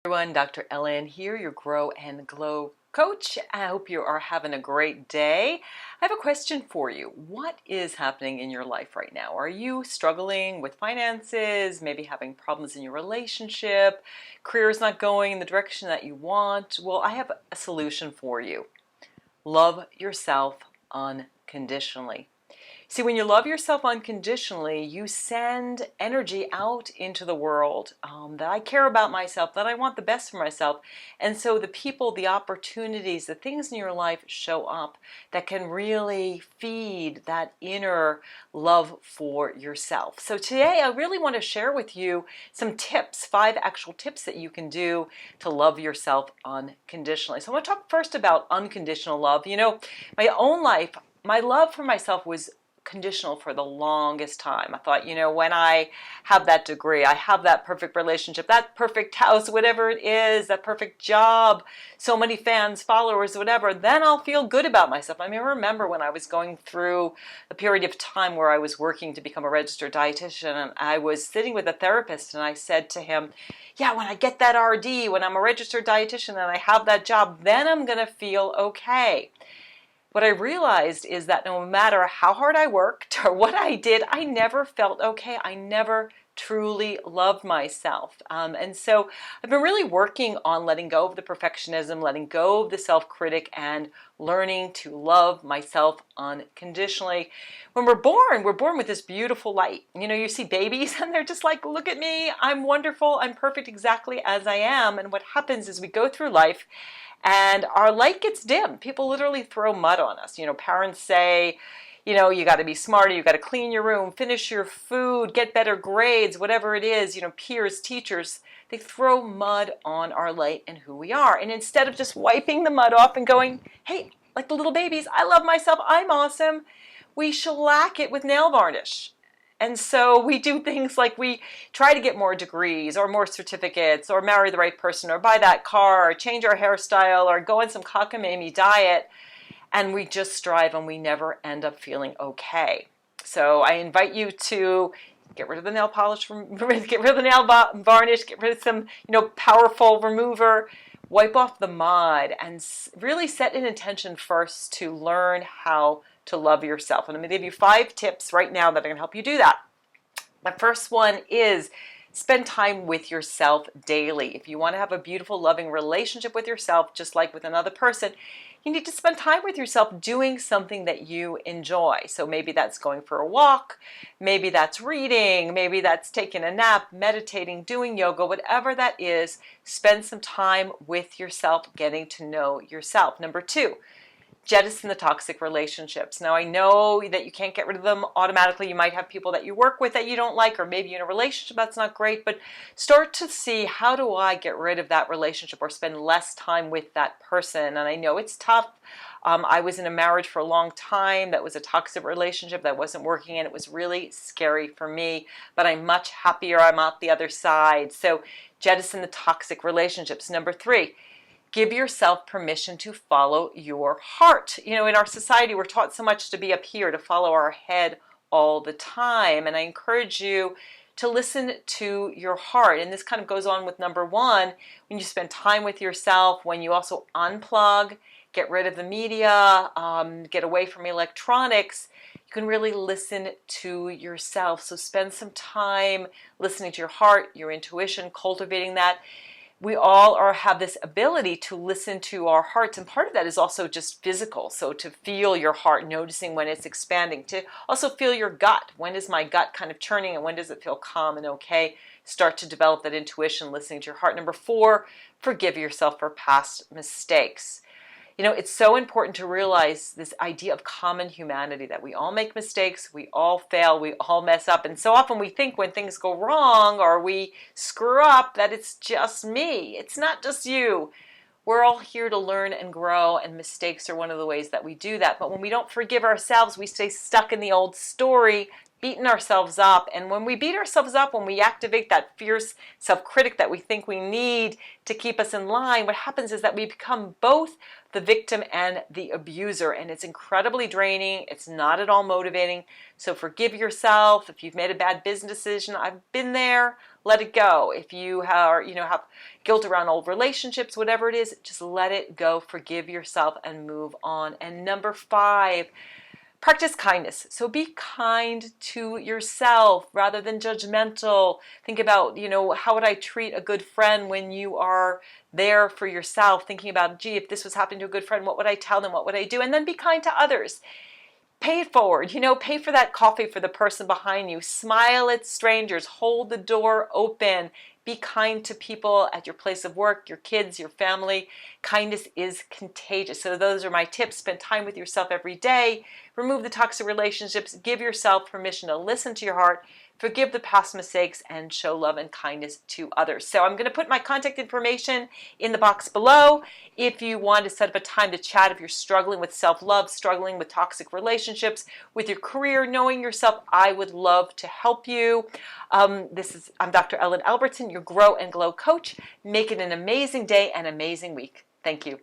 Everyone, Dr. Ellen here, your Grow and Glow coach. I hope you are having a great day. I have a question for you. What is happening in your life right now? Are you struggling with finances, maybe having problems in your relationship, career is not going in the direction that you want? Well, I have a solution for you. Love yourself unconditionally. See, when you love yourself unconditionally, you send energy out into the world that I care about myself, that I want the best for myself. And so the people, the opportunities, the things in your life show up that can really feed that inner love for yourself. So today I really want to share with you some tips, 5 actual tips that you can do to love yourself unconditionally. So I want to talk first about unconditional love. You know, my own life, my love for myself was conditional for the longest time. I thought, when I have that degree, I have that perfect relationship, that perfect house, whatever it is, that perfect job, so many fans, followers, whatever, then I'll feel good about myself. I remember when I was going through a period of time where I was working to become a registered dietitian, and I was sitting with a therapist, and I said to him, yeah, when I get that RD, when I'm a registered dietitian and I have that job, then I'm going to feel okay. What I realized is that no matter how hard I worked or what I did, I never felt okay. I never truly loved myself. And so I've been really working on letting go of the perfectionism, letting go of the self-critic, and learning to love myself unconditionally. When we're born with this beautiful light. You see babies and they're just like, look at me, I'm wonderful, I'm perfect exactly as I am. And what happens is we go through life and our light gets dim. People literally throw mud on us. Parents say, you got to be smarter, you got to clean your room, finish your food, get better grades, whatever it is, peers, teachers, they throw mud on our light and who we are. And instead of just wiping the mud off and going, hey, like the little babies, I love myself, I'm awesome, we shellac it with nail varnish. And so we do things like we try to get more degrees or more certificates or marry the right person or buy that car or change our hairstyle or go on some cockamamie diet, and we just strive and we never end up feeling okay. So I invite you to get rid of the nail polish, get rid of the nail varnish, get rid of some powerful remover, wipe off the mud, and really set an intention first to learn how to love yourself. And I'm going to give you 5 tips right now that are going to help you do that. The first one is spend time with yourself daily. If you want to have a beautiful, loving relationship with yourself, just like with another person, you need to spend time with yourself doing something that you enjoy. So maybe that's going for a walk, maybe that's reading, maybe that's taking a nap, meditating, doing yoga, whatever that is, spend some time with yourself, getting to know yourself. Number 2, jettison the toxic relationships. Now, I know that you can't get rid of them automatically. You might have people that you work with that you don't like, or maybe in a relationship that's not great, but start to see, how do I get rid of that relationship or spend less time with that person? And I know it's tough. I was in a marriage for a long time that was a toxic relationship that wasn't working, and it was really scary for me, but I'm much happier. I'm out the other side. So jettison the toxic relationships. Number 3, give yourself permission to follow your heart. In our society, we're taught so much to be up here, to follow our head all the time. And I encourage you to listen to your heart. And this kind of goes on with number 1, when you spend time with yourself, when you also unplug, get rid of the media, get away from electronics, you can really listen to yourself. So spend some time listening to your heart, your intuition, cultivating that. We all have this ability to listen to our hearts, and part of that is also just physical. So to feel your heart, noticing when it's expanding, to also feel your gut. When is my gut kind of churning, and when does it feel calm and okay? Start to develop that intuition, listening to your heart. Number 4, forgive yourself for past mistakes. It's so important to realize this idea of common humanity, that we all make mistakes, we all fail, we all mess up. And so often we think when things go wrong or we screw up that it's just me. It's not just you. We're all here to learn and grow, and mistakes are one of the ways that we do that. But when we don't forgive ourselves, we stay stuck in the old story, beating ourselves up. And when we beat ourselves up, when we activate that fierce self-critic that we think we need to keep us in line, what happens is that we become both the victim and the abuser. And it's incredibly draining. It's not at all motivating. So forgive yourself. If you've made a bad business decision, I've been there, let it go. If you are, have guilt around old relationships, whatever it is, just let it go. Forgive yourself and move on. And number 5, practice kindness. So be kind to yourself rather than judgmental. Think about, how would I treat a good friend when you are there for yourself? Thinking about, gee, if this was happening to a good friend, what would I tell them? What would I do? And then be kind to others. Pay it forward, pay for that coffee for the person behind you. Smile at strangers, hold the door open. Be kind to people at your place of work, your kids, your family. Kindness is contagious. So those are my tips. Spend time with yourself every day. Remove the toxic relationships. Give yourself permission to listen to your heart. Forgive the past mistakes and show love and kindness to others. So I'm going to put my contact information in the box below. If you want to set up a time to chat, if you're struggling with self-love, struggling with toxic relationships, with your career, knowing yourself, I would love to help you. I'm Dr. Ellen Albertson, your Grow and Glow coach. Make it an amazing day and amazing week. Thank you.